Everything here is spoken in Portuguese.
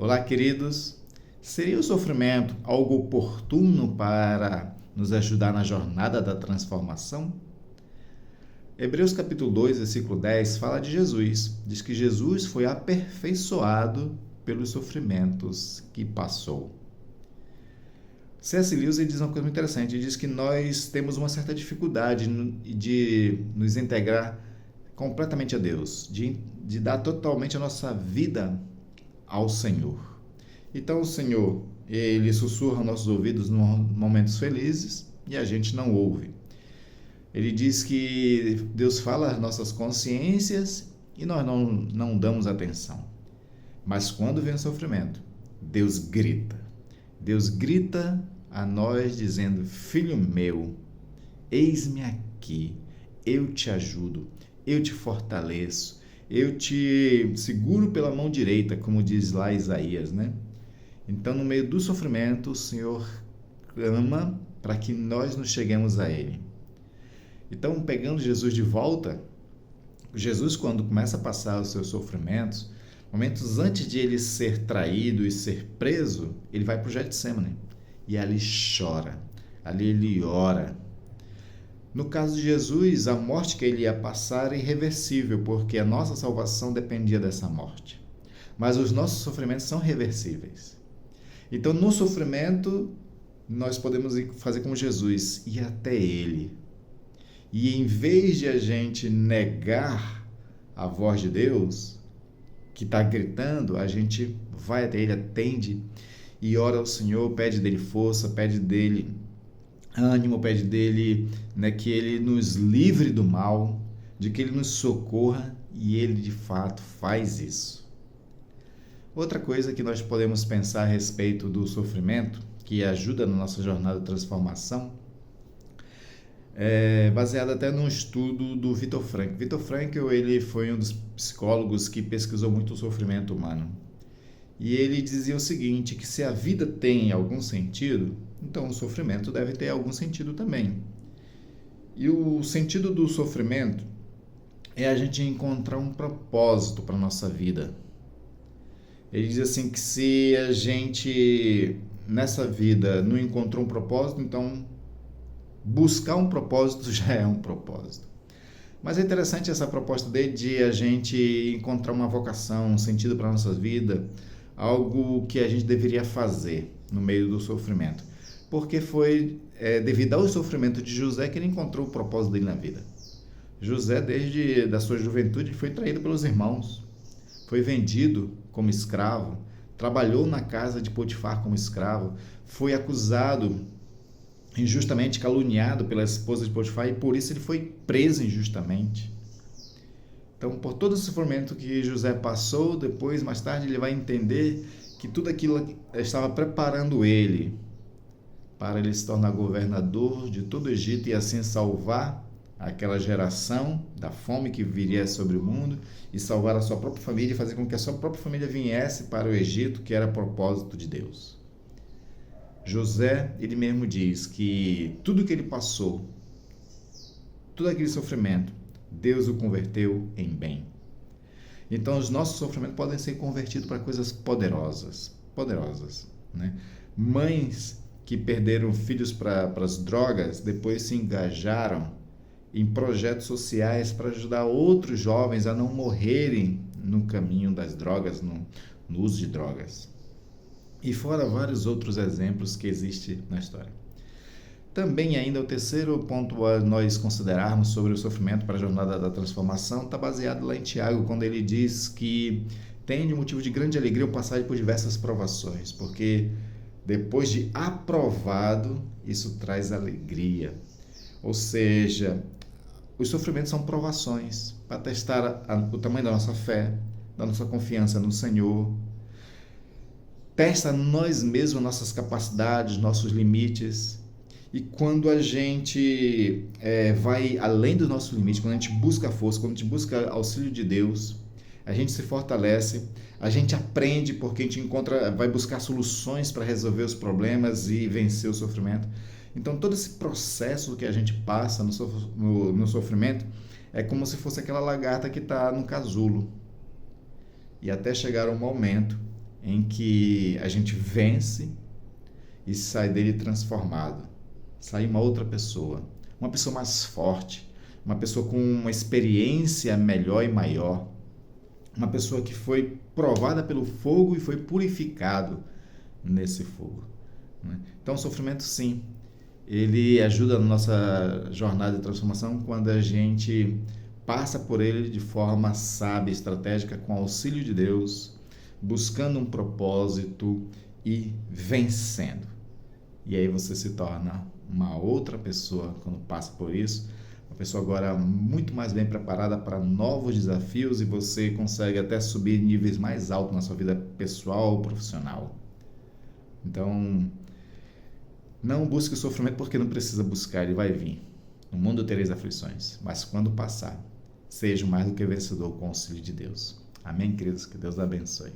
Olá, queridos. Seria o sofrimento algo oportuno para nos ajudar na jornada da transformação? Hebreus capítulo 2, versículo 10 fala de Jesus. Diz que Jesus foi aperfeiçoado pelos sofrimentos que passou. C.S. Lewis diz uma coisa muito interessante. Ele diz que nós temos uma certa dificuldade de nos integrar completamente a Deus, de dar totalmente a nossa vida ao Senhor. Então o Senhor, ele sussurra aos nossos ouvidos em momentos felizes e a gente não ouve. Ele diz que Deus fala às nossas consciências e nós não damos atenção. Mas quando vem o sofrimento, Deus grita. Deus grita a nós dizendo: filho meu, eis-me aqui, eu te ajudo, eu te fortaleço, eu te seguro pela mão direita, como diz lá Isaías, né? Então, no meio do sofrimento, o Senhor clama para que nós nos cheguemos a Ele. Então, pegando Jesus de volta, Jesus, quando começa a passar os seus sofrimentos, momentos antes de ele ser traído e ser preso, ele vai para o Getsemane e ali chora, ali ele ora. No caso de Jesus, a morte que ele ia passar é irreversível, porque a nossa salvação dependia dessa morte. Mas os nossos sofrimentos são reversíveis. Então, no sofrimento, nós podemos fazer como Jesus, ir até Ele. E em vez de a gente negar a voz de Deus, que está gritando, a gente vai até Ele, atende e ora ao Senhor, pede dele força, pede dele ânimo, pede dele, né, que Ele nos livre do mal, de que Ele nos socorra, e Ele de fato faz isso. Outra coisa que nós podemos pensar a respeito do sofrimento, que ajuda na nossa jornada de transformação, é baseado até num estudo do Viktor Frankl. Viktor Frankl, ele foi um dos psicólogos que pesquisou muito o sofrimento humano. E ele dizia o seguinte, que se a vida tem algum sentido, então o sofrimento deve ter algum sentido também. E o sentido do sofrimento é a gente encontrar um propósito para a nossa vida. Ele diz assim que se a gente, nessa vida, não encontrou um propósito, então buscar um propósito já é um propósito. Mas é interessante essa proposta dele de a gente encontrar uma vocação, um sentido para a nossa vida, algo que a gente deveria fazer no meio do sofrimento. Porque foi devido ao sofrimento de José que ele encontrou o propósito dele na vida. José, desde da sua juventude, foi traído pelos irmãos, foi vendido como escravo, trabalhou na casa de Potifar como escravo, foi acusado injustamente, caluniado pela esposa de Potifar, e por isso ele foi preso injustamente. Então, por todo o sofrimento que José passou, depois, mais tarde, ele vai entender que tudo aquilo estava preparando ele para ele se tornar governador de todo o Egito e assim salvar aquela geração da fome que viria sobre o mundo e salvar a sua própria família e fazer com que a sua própria família viesse para o Egito, que era propósito de Deus. José, ele mesmo diz que tudo que ele passou, todo aquele sofrimento, Deus o converteu em bem. Então, os nossos sofrimentos podem ser convertidos para coisas poderosas, né? Mães que perderam filhos para as drogas, depois se engajaram em projetos sociais para ajudar outros jovens a não morrerem no caminho das drogas, no uso de drogas. E fora vários outros exemplos que existem na história. Também ainda o terceiro ponto a nós considerarmos sobre o sofrimento para a jornada da transformação está baseado lá em Tiago, quando ele diz que tem de motivo de grande alegria o passar por diversas provações, porque depois de aprovado, isso traz alegria. Ou seja, os sofrimentos são provações para testar o tamanho da nossa fé, da nossa confiança no Senhor. Testa nós mesmos, nossas capacidades, nossos limites. E quando a gente vai além do nosso limite, quando a gente busca força, quando a gente busca auxílio de Deus, a gente se fortalece, a gente aprende porque a gente vai buscar soluções para resolver os problemas e vencer o sofrimento. Então, todo esse processo que a gente passa no sofrimento é como se fosse aquela lagarta que está no casulo. E até chegar um momento em que a gente vence e sai dele transformado, sai uma outra pessoa, uma pessoa mais forte, uma pessoa com uma experiência melhor e maior, uma pessoa que foi provada pelo fogo e foi purificado nesse fogo, né? Então, o sofrimento, sim, ele ajuda na nossa jornada de transformação quando a gente passa por ele de forma sábia, estratégica, com auxílio de Deus, buscando um propósito e vencendo. E aí você se torna uma outra pessoa quando passa por isso, uma pessoa agora muito mais bem preparada para novos desafios, e você consegue até subir níveis mais altos na sua vida pessoal ou profissional. Então, não busque o sofrimento, porque não precisa buscar, ele vai vir. No mundo tereis aflições, mas quando passar, seja mais do que vencedor com o auxílio de Deus. Amém, queridos? Que Deus abençoe.